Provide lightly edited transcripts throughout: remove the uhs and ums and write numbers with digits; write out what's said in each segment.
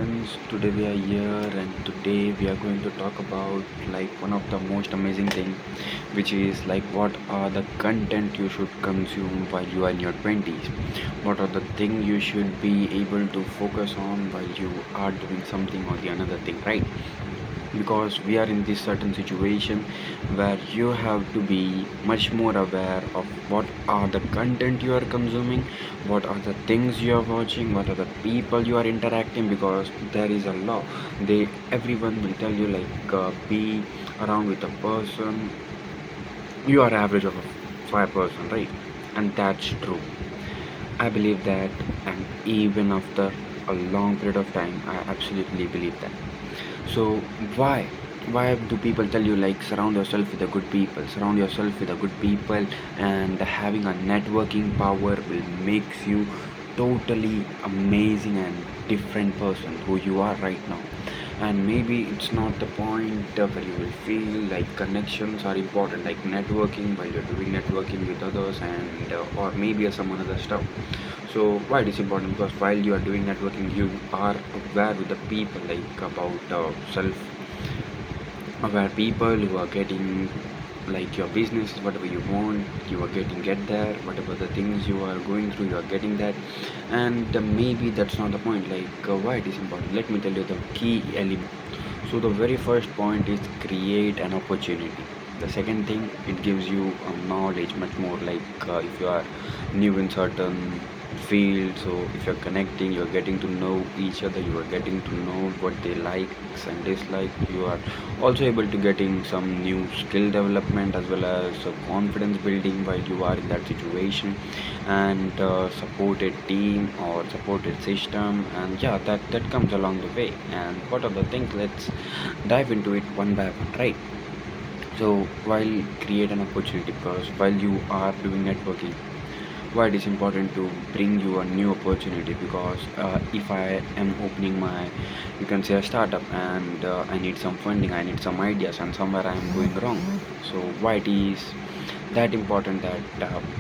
friends, today we are here and today we are going to talk about like one of the most amazing thing, which is like what are the content you should consume while you are in your 20s. What are the thing you should be able to focus on while you are doing something or the another thing, right? Because we are in this certain situation where you have to be much more aware of what are the content you are consuming, what are the things you are watching, what are the people you are interacting, because there is a law. Everyone will tell you like be around with a person, you are average of a 5%, right? And that's true. I believe that, and even after a long period of time I absolutely believe that. So why? Why do people tell you like surround yourself with the good people? Surround yourself with the good people, and having a networking power will makes you totally amazing and different person who you are right now. And maybe it's not the point where you will feel like connections are important, like networking while you're doing networking with others, and or maybe some other stuff. So why it is important? Because while you are doing networking, you are aware with the people, like about self aware people who are getting like your business, whatever you want, you are getting get there, whatever the things you are going through, you are getting that. And maybe that's not the point, like why it is important. Let me tell you the key element. So the very first point is create an opportunity. The second thing, it gives you knowledge much more, like if you are new in certain field, so if you're connecting, you're getting to know each other, you are getting to know what they likes and dislike. You are also able to getting some new skill development as well as confidence building while you are in that situation, and supported team or supported system, and yeah, that comes along the way. And what are the things? Let's dive into it one by one, right? So while create an opportunity, because while you are doing networking, why it is important to bring you a new opportunity. Because if I am opening my, you can say, a startup, and I need some funding, I need some ideas, and somewhere I am going wrong. So why it is that important, that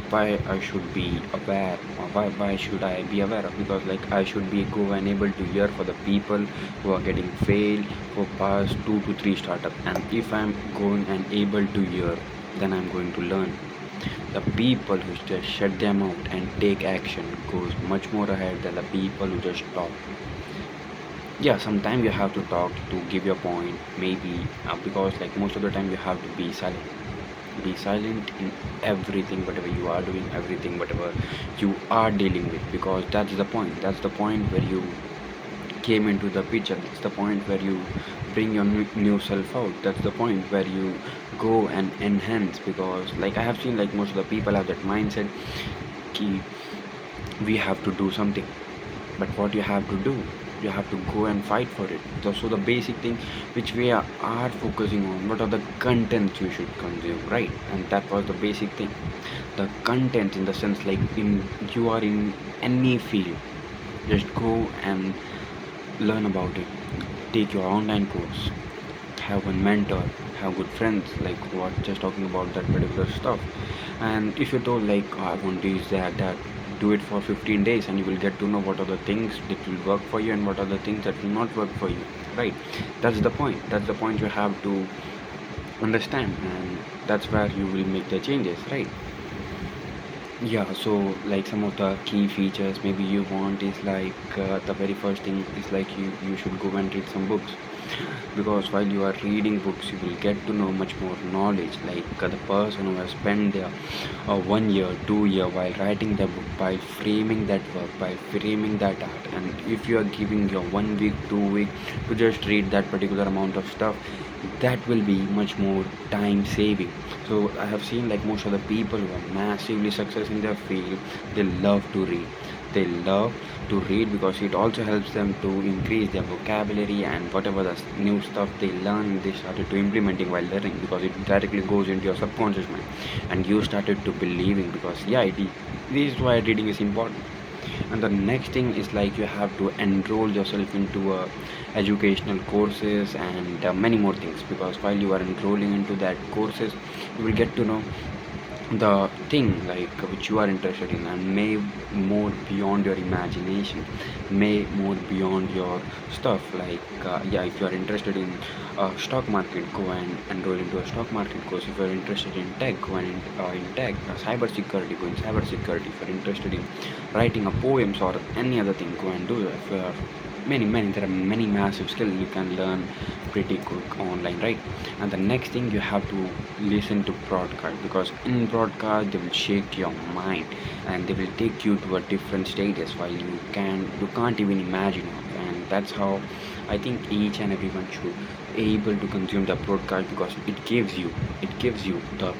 why I should be aware, or why should I be aware of? Because like I should be go and able to hear for the people who are getting failed for past 2 to 3 startup, and if I'm going and able to hear, then I'm going to learn. The people who just shut them out and take action goes much more ahead than the people who just talk. Yeah, sometimes you have to talk to give your point, maybe because like most of the time you have to be silent. Be silent in everything, whatever you are doing, everything, whatever you are dealing with, because that's the point. That's the point where you came into the picture. That's the point where you bring your new self out. That's the point where you go and enhance. Because like I have seen like most of the people have that mindset, ki we have to do something, but what you have to do, you have to go and fight for it. So the basic thing which we are focusing on, what are the contents you should consume, right? And that was the basic thing. The content in the sense like in you are in any field, just go and learn about it. Take your online course, have one mentor, have good friends like who are just talking about that particular stuff. And if you told like, "Oh, I want to use that, do it for 15 days and you will get to know what are the things that will work for you and what are the things that will not work for you, right? That's the point. That's the point you have to understand, and that's where you will make the changes, right? Yeah, so like some of the key features maybe you want is like the very first thing is like you should go and read some books. Because while you are reading books, you will get to know much more knowledge, like the person who has spent their 1 year 2 year while writing the book, by framing that work, by framing that art. And if you are giving your 1 week 2 week to just read that particular amount of stuff, that will be much more time saving. So I have seen like most of the people who are massively success in their field, they love to read. They love to read because it also helps them to increase their vocabulary, and whatever the new stuff they learn, they started to implementing while learning, because it directly goes into your subconscious mind, and you started to believing. Because yeah, this is why reading is important. And the next thing is like you have to enroll yourself into educational courses and many more things. Because while you are enrolling into that courses, you will get to know the thing like which you are interested in, and may more beyond your imagination, may more beyond your stuff. Like yeah, if you are interested in stock market, go and enroll into a stock market course. If you are interested in tech, go and in tech. Cyber security, go in cyber security. If you are interested in writing a poems or any other thing, go and do it. If you are many, there are many massive skills you can learn pretty quick online, right? And the next thing, you have to listen to broadcast, because in broadcast they will shake your mind and they will take you to a different status while you can't even imagine of. And that's how I think each and everyone should able to consume the broadcast, because it gives you the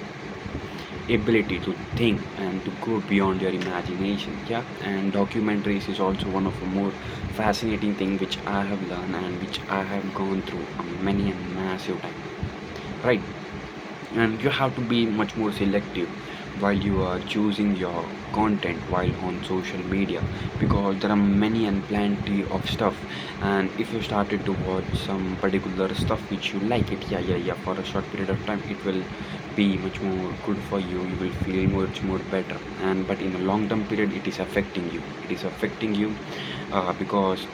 ability to think and to go beyond your imagination. Yeah, and documentaries is also one of the more fascinating thing which I have learned and which I have gone through many and massive time, right? And you have to be much more selective while you are choosing your content while on social media, because there are many and plenty of stuff. And if you started to watch some particular stuff which you like it, yeah, for a short period of time, it will be much more good for you will feel much more better. And but in a long term period, it is affecting you because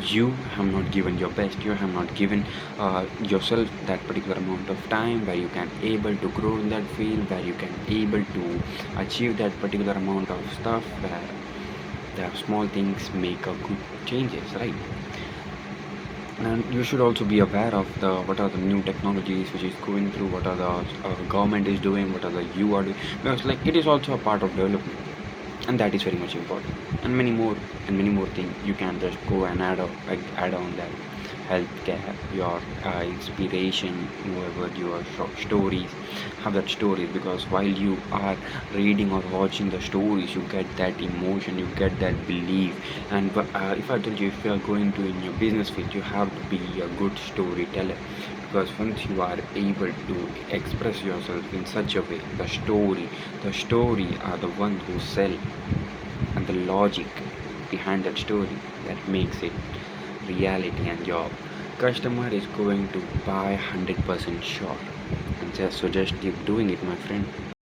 you have not given your best, you have not given yourself that particular amount of time where you can able to grow in that field, where you can able to achieve that particular amount of stuff, where the small things make a good changes, right? And you should also be aware of the what are the new technologies which is going through, what are the government is doing, what are the you are doing, because like it is also a part of development, and that is very much important. And many more things you can just go and add on that healthcare, your inspiration, whoever your stories, have that stories, because while you are reading or watching the stories, you get that emotion, you get that belief. And if I told you, if you are going to in your business field, you have to be a good storyteller, because once you are able to express yourself in such a way, the story are the ones who sell, and the logic behind that story that makes it reality, and your customer is going to buy 100% sure. And just keep doing it, my friend.